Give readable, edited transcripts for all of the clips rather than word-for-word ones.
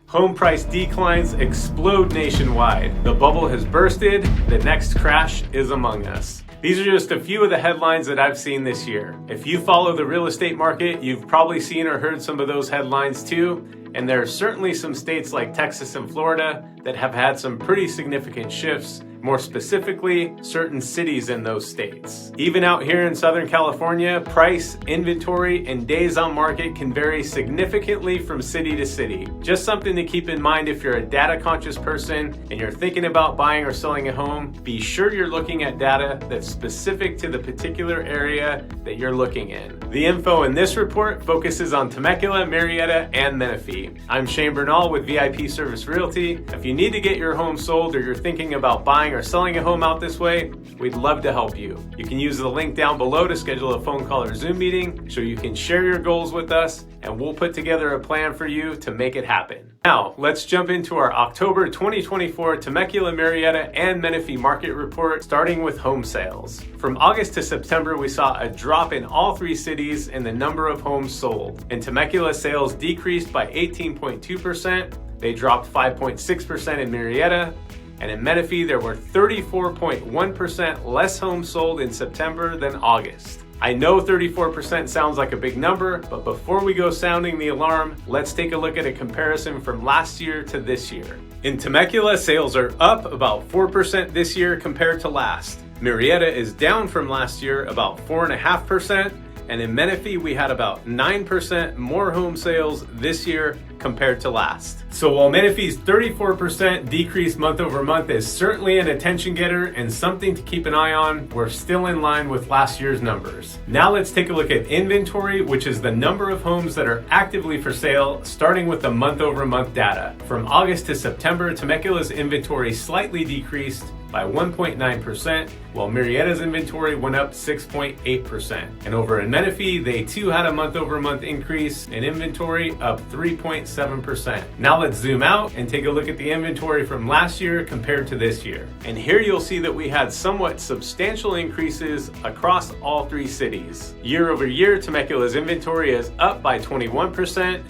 Home price declines explode nationwide. The bubble has bursted. The next crash is among us. These are just a few of the headlines that I've seen this year. If you follow the real estate market, you've probably seen or heard some of those headlines too. And there are certainly some states like Texas and Florida that have had some pretty significant shifts, more specifically, certain cities in those states. Even out here in Southern California, price, inventory, and days on market can vary significantly from city to city. Just something to keep in mind if you're a data conscious person and you're thinking about buying or selling a home, be sure you're looking at data that's specific to the particular area that you're looking in. The info in this report focuses on Temecula, Murrieta, and Menifee. I'm Shane Bernal with VIP Service Realty. If you need to get your home sold or you're thinking about buying or selling a home out this way, we'd love to help you. You can use the link down below to schedule a phone call or Zoom meeting so you can share your goals with us, and we'll put together a plan for you to make it happen. Now, let's jump into our October 2024 Temecula, Murrieta, and Menifee market report, starting with home sales. From August to September, we saw a drop in all three cities in the number of homes sold. In Temecula, sales decreased by 18.2%. They dropped 5.6% in Murrieta. And in Menifee, there were 34.1% less homes sold in September than August. I know 34% sounds like a big number, but before we go sounding the alarm, let's take a look at a comparison from last year to this year. In Temecula, sales are up about 4% this year compared to last. Murrieta is down from last year about 4.5%. And in Menifee, we had about 9% more home sales this year compared to last. So while Menifee's 34% decrease month over month is certainly an attention getter and something to keep an eye on, we're still in line with last year's numbers. Now let's take a look at inventory, which is the number of homes that are actively for sale, starting with the month over month data. From August to September, Temecula's inventory slightly decreased by 1.9%, while Murrieta's inventory went up 6.8%. And over in Menifee, they too had a month-over-month increase in inventory, up 3.7%. Now let's zoom out and take a look at the inventory from last year compared to this year. And here you'll see that we had somewhat substantial increases across all three cities. Year over year, Temecula's inventory is up by 21%,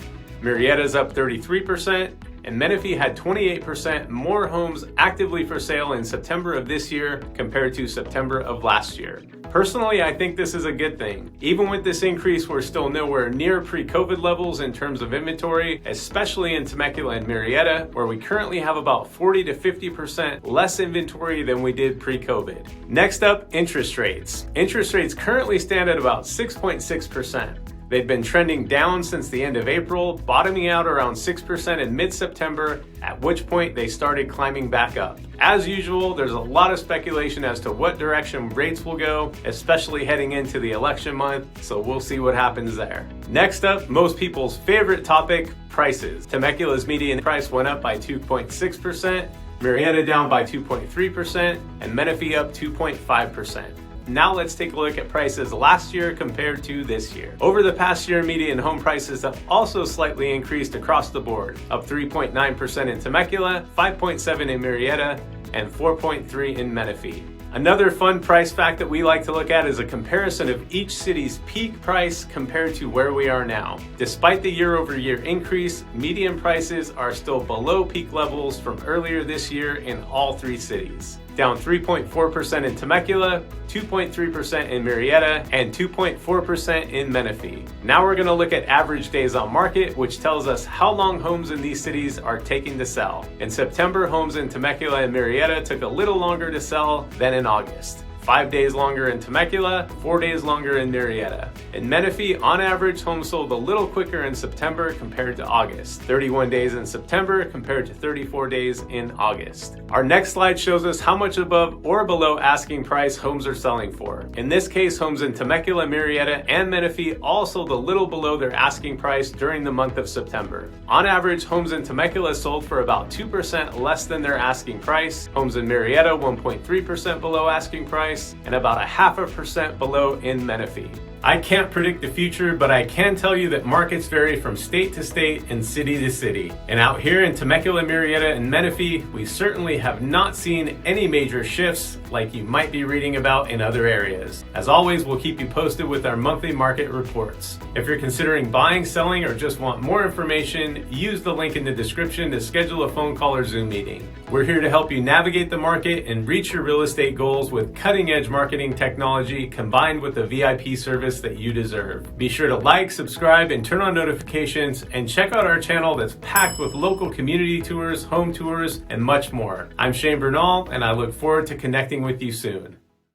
Murrieta's up 33%, and Menifee had 28% more homes actively for sale in September of this year compared to September of last year. Personally, I think this is a good thing. Even with this increase, we're still nowhere near pre-COVID levels in terms of inventory, especially in Temecula and Murrieta, where we currently have about 40 to 50% less inventory than we did pre-COVID. Next up, interest rates. Interest rates currently stand at about 6.6%. They've been trending down since the end of April, bottoming out around 6% in mid-September, at which point they started climbing back up. As usual, there's a lot of speculation as to what direction rates will go, especially heading into the election month, so we'll see what happens there. Next up, most people's favorite topic, prices. Temecula's median price went up by 2.6%, Murrieta down by 2.3%, and Menifee up 2.5%. Now let's take a look at prices last year compared to this year. Over the past year, median home prices have also slightly increased across the board, up 3.9% in Temecula, 5.7% in Murrieta, and 4.3% in Menifee. Another fun price fact that we like to look at is a comparison of each city's peak price compared to where we are now. Despite the year-over-year increase, median prices are still below peak levels from earlier this year in all three cities. Down 3.4% in Temecula, 2.3% in Murrieta, and 2.4% in Menifee. Now we're going to look at average days on market, which tells us how long homes in these cities are taking to sell. In September, homes in Temecula and Murrieta took a little longer to sell than in August. 5 days longer in Temecula, 4 days longer in Murrieta. In Menifee, on average, homes sold a little quicker in September compared to August. 31 days in September compared to 34 days in August. Our next slide shows us how much above or below asking price homes are selling for. In this case, homes in Temecula, Murrieta, and Menifee all sold a little below their asking price during the month of September. On average, homes in Temecula sold for about 2% less than their asking price. Homes in Murrieta, 1.3% below asking price, and about 0.5% below in Menifee. I can't predict the future, but I can tell you that markets vary from state to state and city to city. And out here in Temecula, Murrieta, and Menifee, we certainly have not seen any major shifts like you might be reading about in other areas. As always, we'll keep you posted with our monthly market reports. If you're considering buying, selling, or just want more information, use the link in the description to schedule a phone call or Zoom meeting. We're here to help you navigate the market and reach your real estate goals with cutting-edge marketing technology combined with the VIP service that you deserve. Be sure to like, subscribe, and turn on notifications, and check out our channel that's packed with local community tours, home tours, and much more. I'm Bernal, and I look forward to connecting with you soon.